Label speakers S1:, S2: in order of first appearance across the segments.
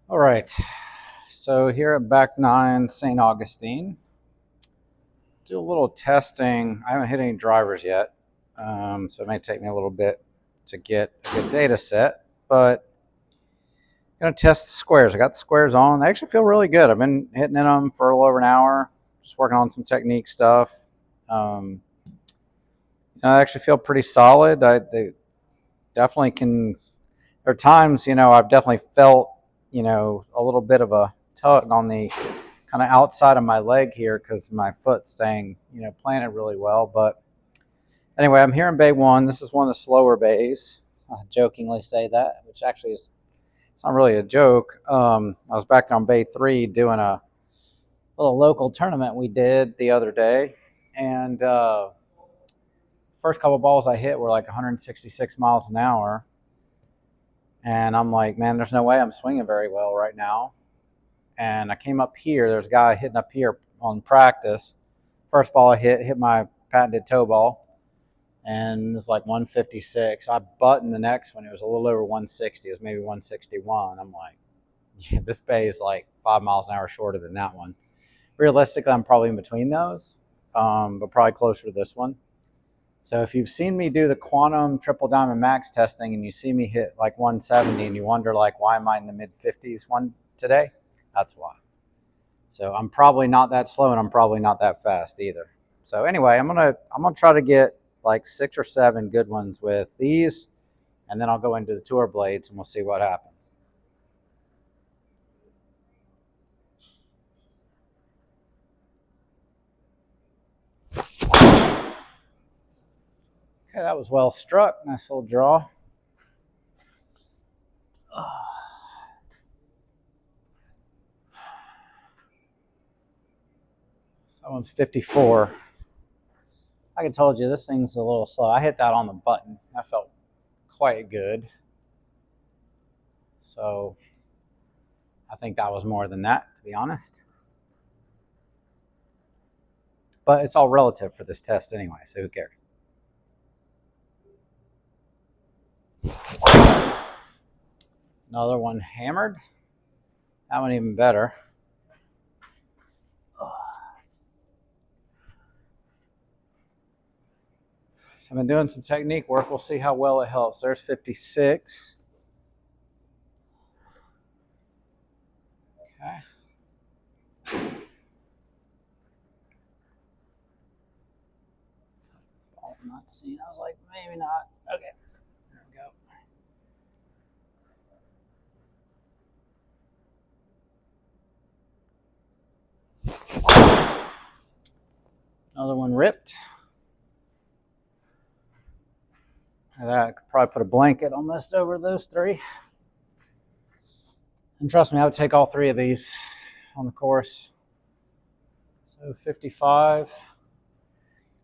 S1: All right, so here at Back 9 St. Augustine, do a little testing. I haven't hit any drivers yet, so it may take me a little bit to get a good data set, but I'm going to test the Sqairz. I got the Sqairz on. They actually feel really good. I've been hitting in them for a little over an hour, just working on some technique stuff. Um, I actually feel pretty solid. They definitely can. There are times, I've definitely felt, a little bit of a tug on the kind of outside of my leg here because my foot's staying, planted really well. But anyway, I'm here in bay one. This is one of the slower bays. I jokingly say that, which actually is, it's not really a joke. I was back there on bay three doing a little local tournament we did the other day. And first couple balls I hit were like 166 miles an hour. And I'm like, man, there's no way I'm swinging very well right now. And I came up here. There's a guy hitting up here on practice. First ball I hit my patented toe ball, and it was like 156. I buttoned the next one. It was a little over 160. It was maybe 161. I'm like, yeah, this bay is like 5 miles an hour shorter than that one. Realistically, I'm probably in between those, but probably closer to this one. So if you've seen me do the quantum triple diamond max testing and you see me hit like 170 and you wonder like, why am I in the mid 50s one today? That's why. So I'm probably not that slow and I'm probably not that fast either. So anyway, I'm gonna try to get like 6 or 7 good ones with these, and then I'll go into the tour blades and we'll see what happens. Okay, that was well struck. Nice little draw. That one's 54. Like I told you, this thing's a little slow. I hit that on the button. That felt quite good. So I think that was more than that, to be honest. But it's all relative for this test anyway, so who cares? Another one hammered. That one even better. So I've been doing some technique work. We'll see how well it helps. There's 56. Okay. Oh, I'm not seeing. I was like, maybe not. Okay. There we go. Another one ripped. I could probably put a blanket almost over those 3. And trust me, I would take all 3 of these on the course. So 55.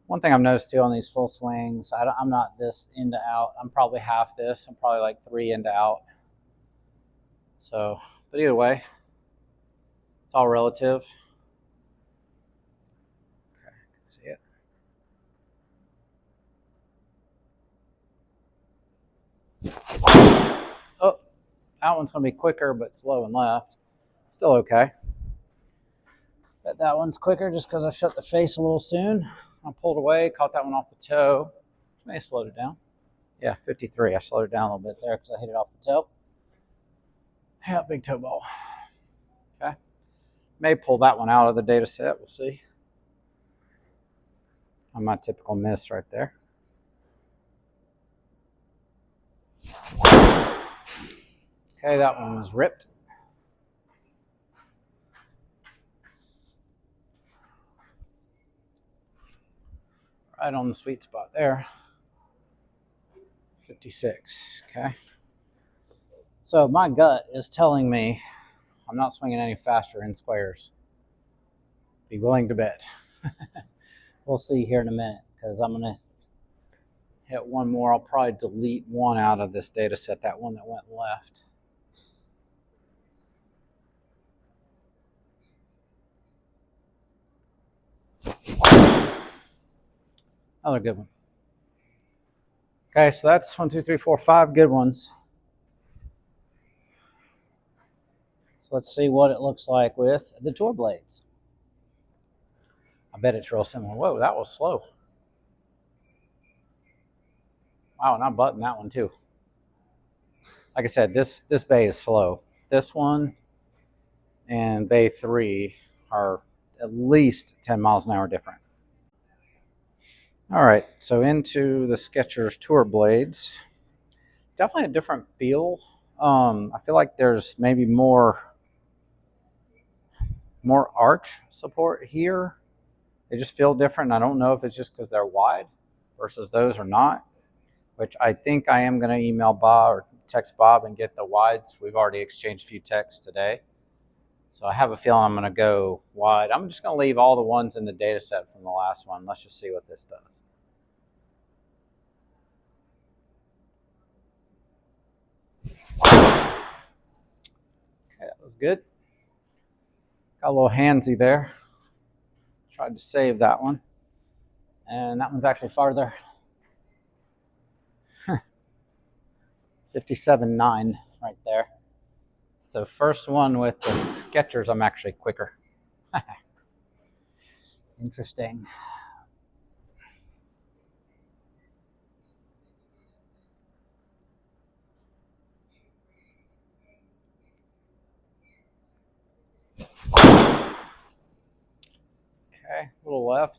S1: One thing I've noticed too on these full swings, I'm not this into out. I'm probably half this. I'm probably like 3 into out. So, but either way, it's all relative. Okay, I can see it. Oh, that one's going to be quicker, but slow and left. Still okay. But that one's quicker just because I shut the face a little soon. I pulled away, caught that one off the toe. May have slowed it down. Yeah, 53. I slowed it down a little bit there because I hit it off the toe. Yeah, big toe ball. Okay. May pull that one out of the data set. We'll see. On my typical miss right there. Okay, that one was ripped. Right on the sweet spot there. 56. Okay. So my gut is telling me I'm not swinging any faster in Sqairz. Be willing to bet. We'll see here in a minute because I'm going to hit one more. I'll probably delete one out of this data set, that one that went left. Another good one. Okay, so that's 1, 2, 3, 4, 5 good ones. So let's see what it looks like with the tour blades. I bet it's real similar. Whoa, that was slow. Wow, and I buttoned that one too. Like I said, this bay is slow. This one and bay 3 are at least 10 miles an hour different. All right, so into the Sqairz tour blades. Definitely a different feel. I feel like there's maybe more arch support here. They just feel different. I don't know if it's just because they're wide versus those or not, which I think I am going to email Bob or text Bob and get the wides. We've already exchanged a few texts today. So I have a feeling I'm going to go wide. I'm just going to leave all the ones in the data set from the last one. Let's just see what this does. Okay, that was good. Got a little handsy there. Tried to save that one. And that one's actually farther. 57.9 right there. So first one with the Sqairz, I'm actually quicker. Interesting. Okay, a little left.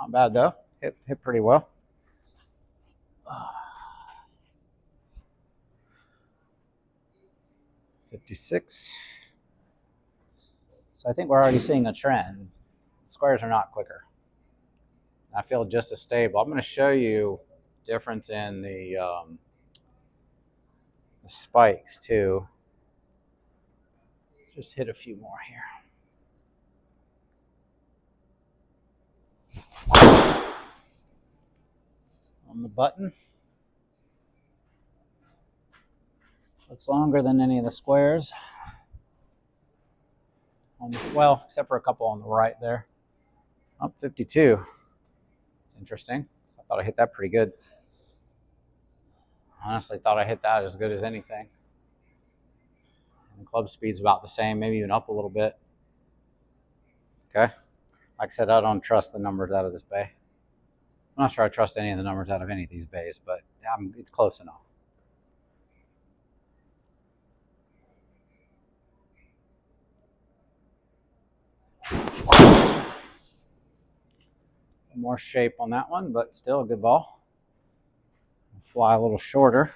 S1: Not bad though. Hit pretty well. 56. So I think we're already seeing a trend. Sqairz are not quicker. I feel just as stable. I'm going to show you difference in the spikes too. Let's just hit a few more here. On the button. Looks longer than any of the Sqairz. Well, except for a couple on the right there. Up 52. It's interesting. So I thought I hit that pretty good. Honestly, thought I hit that as good as anything. And club speed's about the same, maybe even up a little bit. Okay. Like I said, I don't trust the numbers out of this bay. I'm not sure I trust any of the numbers out of any of these bays, but it's close enough. More shape on that one, but still a good ball. Fly a little shorter.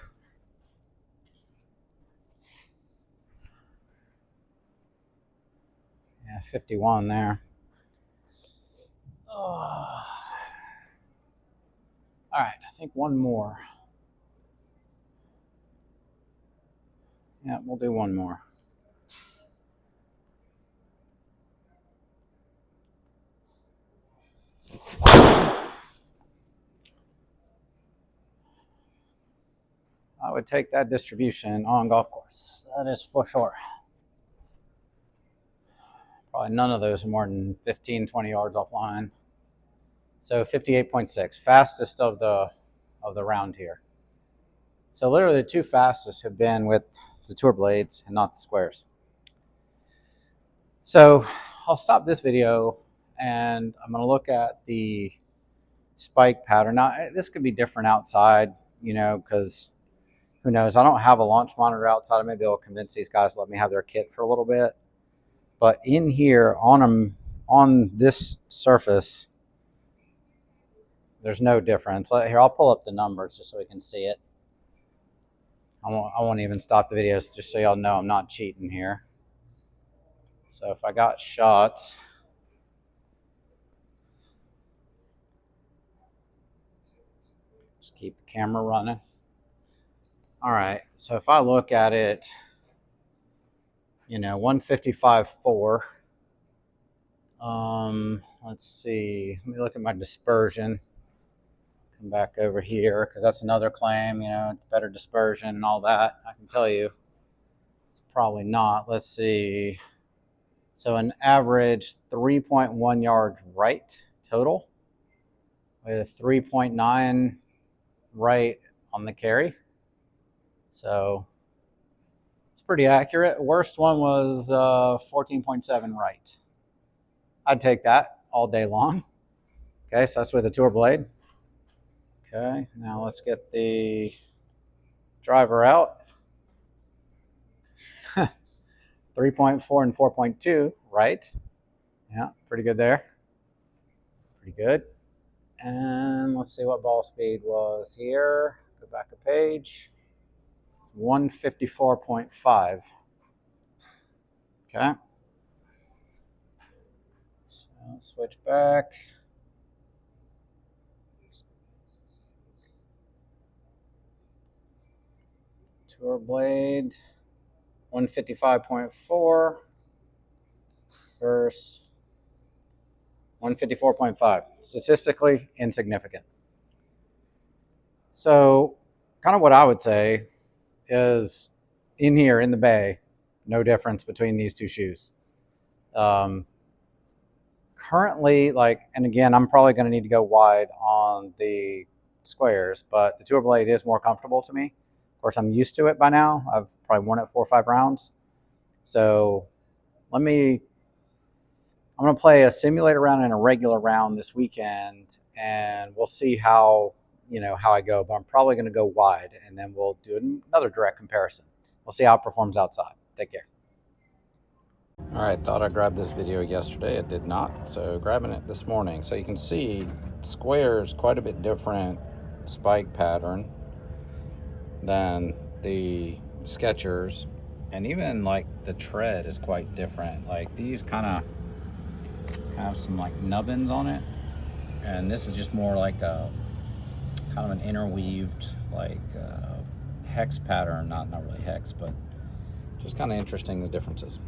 S1: Yeah, 51 there. Oh. All right, I think one more. Yeah, we'll do one more. I would take that distribution on golf course. That is for sure. Probably none of those are more than 15, 20 yards offline. So 58.6, fastest of the round here. So literally the two fastest have been with the tour blades and not the Sqairz. So I'll stop this video and I'm going to look at the spike pattern. Now this could be different outside, you know, because who knows? I don't have a launch monitor outside. I may be able to convince these guys to let me have their kit for a little bit. But in here on this surface, there's no difference. Here, I'll pull up the numbers just so we can see it. I won't even stop the videos just so y'all know I'm not cheating here. So if I got shots, just keep the camera running. All right, so if I look at it, you know, 155.4. Let's see. Let me look at my dispersion. Come back over here because that's another claim, you know, better dispersion and all that. I can tell you it's probably not. Let's see. So an average 3.1 yards right total with 3.9 right on the carry. So it's pretty accurate. Worst one was 14.7 right. I'd take that all day long. Okay, so that's with the tour blade. Okay, now let's get the driver out. 3.4 and 4.2 right. Yeah, pretty good there. Pretty good. And let's see what ball speed was here. Go back a page. It's 154.5. Okay. So switch back. Tour blade. 155.4 versus 154.5. Statistically insignificant. So kind of what I would say is in here in the bay, no difference between these two shoes. Currently, and again, I'm probably going to need to go wide on the Sqairz, but the tour blade is more comfortable to me. Of course, I'm used to it by now. I've probably worn it 4 or 5 rounds. So I'm going to play a simulator round and a regular round this weekend, and we'll see how I go. But I'm probably going to go wide, and then we'll do another direct comparison. We'll see how it performs outside. Take care. All right, thought I grabbed this video yesterday. It did not, so grabbing it this morning. So you can see Sqairz quite a bit different spike pattern than the Sqairz, and even like the tread is quite different. Like these kind of have some like nubbins on it, and this is just more like a kind of an interweaved like hex pattern. Not really hex, but just kind of interesting, the differences.